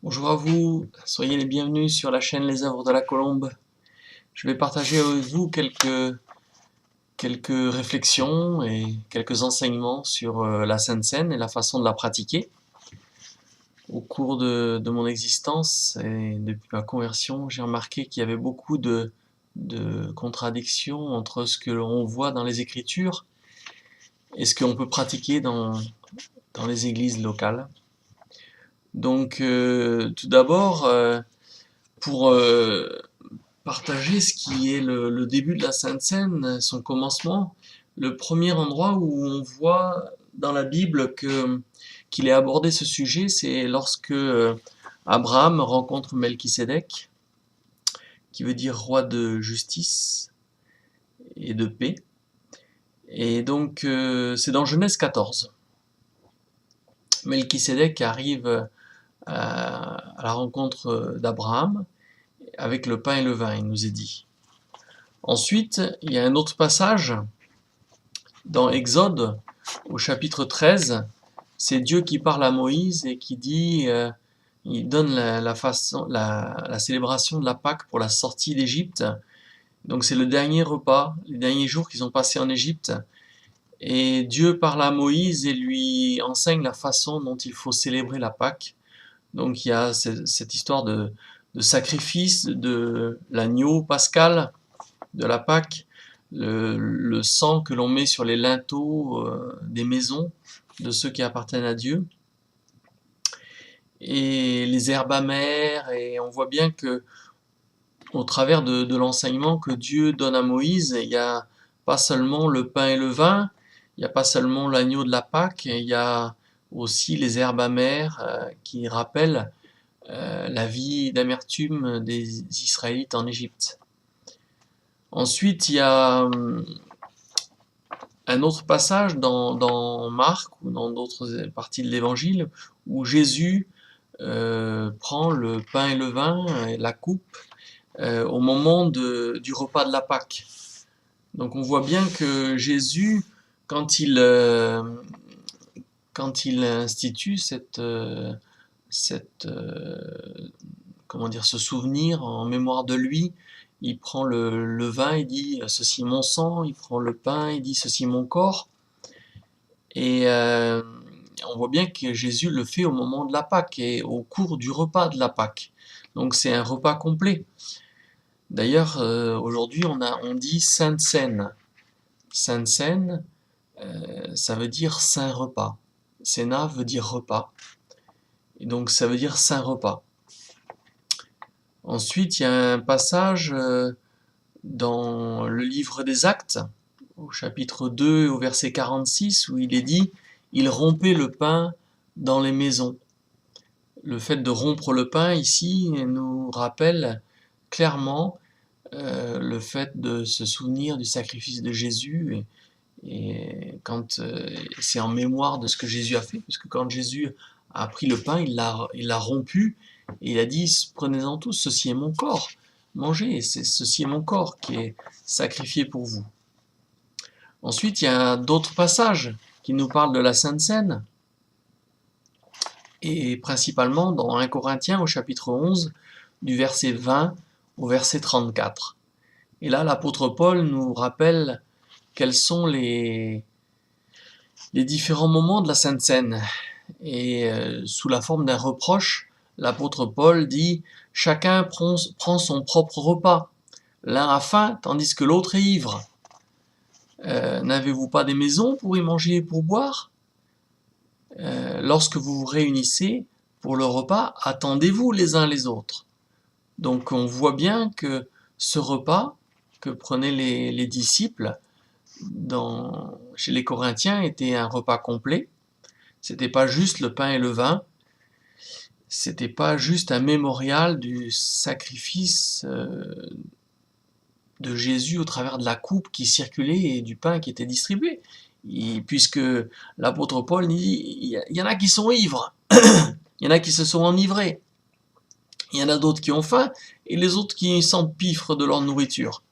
Bonjour à vous, soyez les bienvenus sur la chaîne Les Œuvres de la Colombe. Je vais partager avec vous quelques réflexions et quelques enseignements sur la Sainte Seine et la façon de la pratiquer. Au cours de mon existence et depuis ma conversion, j'ai remarqué qu'il y avait beaucoup de contradictions entre ce que l'on voit dans les Écritures et ce qu'on peut pratiquer dans les églises locales. Donc, tout d'abord, pour partager ce qui est le début de la Sainte Seine, son commencement, le premier endroit où on voit dans la Bible qu'il ait abordé ce sujet, c'est lorsque Abraham rencontre Melchisédek, qui veut dire roi de justice et de paix. Et donc, c'est dans Genèse 14. Melchisédek arrive à la rencontre d'Abraham avec le pain et le vin, il nous est dit. Ensuite, il y a un autre passage dans Exode, au chapitre 13, c'est Dieu qui parle à Moïse et qui dit, il donne la célébration de la Pâque pour la sortie d'Égypte. Donc c'est le dernier repas, les derniers jours qu'ils ont passés en Égypte. Et Dieu parle à Moïse et lui enseigne la façon dont il faut célébrer la Pâque. Donc il y a cette histoire de sacrifice de l'agneau pascal de la Pâque, le sang que l'on met sur les linteaux des maisons de ceux qui appartiennent à Dieu, et les herbes amères, et on voit bien que au travers de l'enseignement que Dieu donne à Moïse, il n'y a pas seulement le pain et le vin, il n'y a pas seulement l'agneau de la Pâque, il y a aussi les herbes amères qui rappellent la vie d'amertume des Israélites en Égypte. Ensuite, il y a un autre passage dans Marc ou dans d'autres parties de l'Évangile où Jésus prend le pain et le vin, et la coupe, au moment du repas de la Pâque. Donc on voit bien que Jésus, quand il institue comment dire, ce souvenir en mémoire de lui, il prend le vin, il dit ceci est mon sang, il prend le pain, il dit ceci est mon corps. Et on voit bien que Jésus le fait au moment de la Pâque et au cours du repas de la Pâque. Donc c'est un repas complet. D'ailleurs, aujourd'hui on dit Sainte Seine. Sainte Seine, ça veut dire saint repas. Sénat veut dire repas. Et donc ça veut dire saint repas. Ensuite, il y a un passage dans le livre des Actes, au chapitre 2, au verset 46, où il est dit « Il rompait le pain dans les maisons ». Le fait de rompre le pain ici nous rappelle clairement le fait de se souvenir du sacrifice de Jésus, et quand c'est en mémoire de ce que Jésus a fait, puisque quand Jésus a pris le pain, il l'a rompu, et il a dit « Prenez-en tous, ceci est mon corps, mangez, ceci est mon corps qui est sacrifié pour vous ». Ensuite, il y a d'autres passages qui nous parlent de la Sainte Seine, et principalement dans 1 Corinthiens au chapitre 11, du verset 20 au verset 34. Et là, l'apôtre Paul nous rappelle quels sont les différents moments de la Sainte Seine. Et sous la forme d'un reproche, l'apôtre Paul dit « Chacun prend son propre repas. L'un a faim, tandis que l'autre est ivre. N'avez-vous pas des maisons pour y manger et pour boire ? Lorsque vous vous réunissez pour le repas, attendez-vous les uns les autres. » Donc on voit bien que ce repas que prenaient les disciples chez les Corinthiens était un repas complet. C'était pas juste le pain et le vin, c'était pas juste un mémorial du sacrifice de Jésus au travers de la coupe qui circulait et du pain qui était distribué. Puisque l'apôtre Paul dit, il y en a qui sont ivres, il y en a qui se sont enivrés, il y en a d'autres qui ont faim, et les autres qui s'empiffrent de leur nourriture.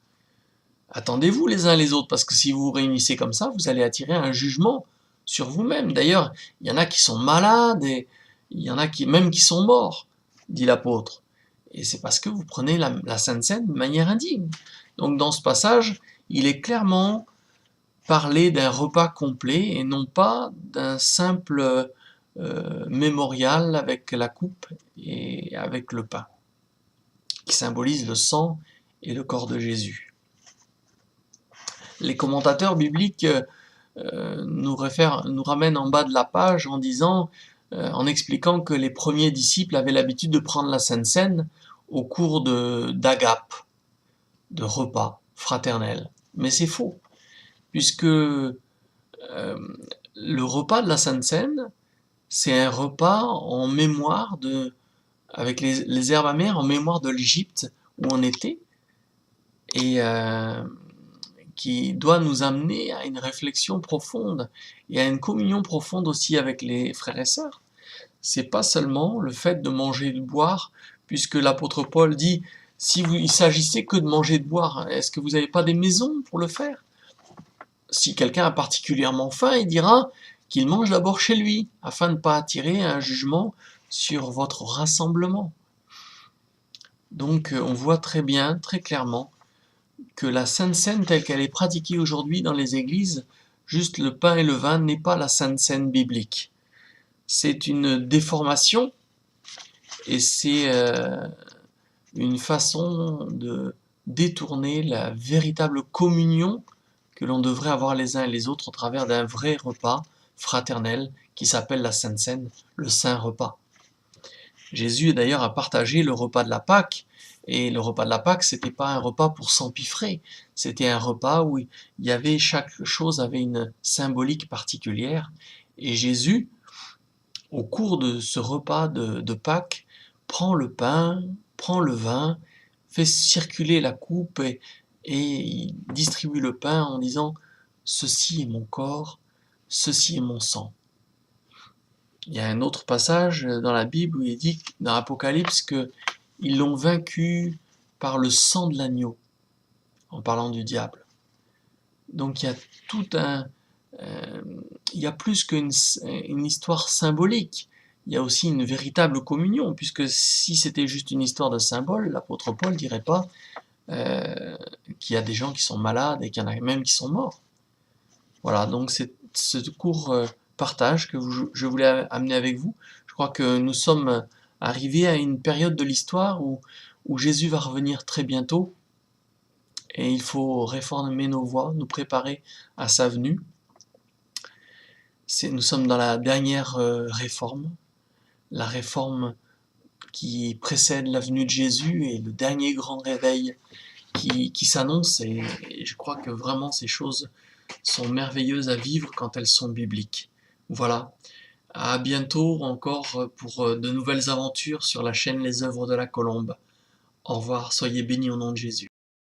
Attendez-vous les uns les autres, parce que si vous vous réunissez comme ça, vous allez attirer un jugement sur vous-même. D'ailleurs, il y en a qui sont malades, et il y en a qui sont morts. dit l'apôtre. Et c'est parce que vous prenez la Sainte Seine de manière indigne. Donc dans ce passage, il est clairement parlé d'un repas complet et non pas d'un simple mémorial avec la coupe et avec le pain, qui symbolise le sang et le corps de Jésus. Les commentateurs bibliques nous ramènent en bas de la page en disant, en expliquant que les premiers disciples avaient l'habitude de prendre la Sainte Seine au cours d'agapes, de repas fraternels. Mais c'est faux, puisque le repas de la Sainte Seine, c'est un repas en mémoire avec les herbes amères en mémoire de l'Égypte où on était, et qui doit nous amener à une réflexion profonde et à une communion profonde aussi avec les frères et sœurs. C'est pas seulement le fait de manger et de boire, puisque l'apôtre Paul dit, il s'agissait que de manger et de boire, est-ce que vous n'avez pas des maisons pour le faire? Si quelqu'un a particulièrement faim, il dira qu'il mange d'abord chez lui, afin de ne pas attirer un jugement sur votre rassemblement. Donc on voit très bien, très clairement, que la Sainte Seine telle qu'elle est pratiquée aujourd'hui dans les églises, juste le pain et le vin, n'est pas la Sainte Seine biblique. C'est une déformation et c'est une façon de détourner la véritable communion que l'on devrait avoir les uns et les autres au travers d'un vrai repas fraternel qui s'appelle la Sainte Seine, le Saint Repas. Jésus d'ailleurs a partagé le repas de la Pâque, et le repas de la Pâque, c'était pas un repas pour s'empiffrer, c'était un repas où chaque chose avait une symbolique particulière, et Jésus, au cours de ce repas de Pâques, prend le pain, prend le vin, fait circuler la coupe et il distribue le pain en disant « Ceci est mon corps, ceci est mon sang ». Il y a un autre passage dans la Bible où il dit, dans l'Apocalypse, qu'ils l'ont vaincu par le sang de l'agneau, en parlant du diable. Donc il y a il y a plus qu'une histoire symbolique, il y a aussi une véritable communion, puisque si c'était juste une histoire de symbole, l'apôtre Paul ne dirait pas qu'il y a des gens qui sont malades et qu'il y en a même qui sont morts. Voilà, donc c'est ce court partage que je voulais amener avec vous. Je crois que nous sommes arrivés à une période de l'histoire où Jésus va revenir très bientôt, et il faut réformer nos voies, nous préparer à sa venue. Nous sommes dans la dernière réforme, la réforme qui précède la venue de Jésus et le dernier grand réveil qui s'annonce, et je crois que vraiment ces choses sont merveilleuses à vivre quand elles sont bibliques. Voilà, à bientôt encore pour de nouvelles aventures sur la chaîne Les Œuvres de la Colombe. Au revoir, soyez bénis au nom de Jésus.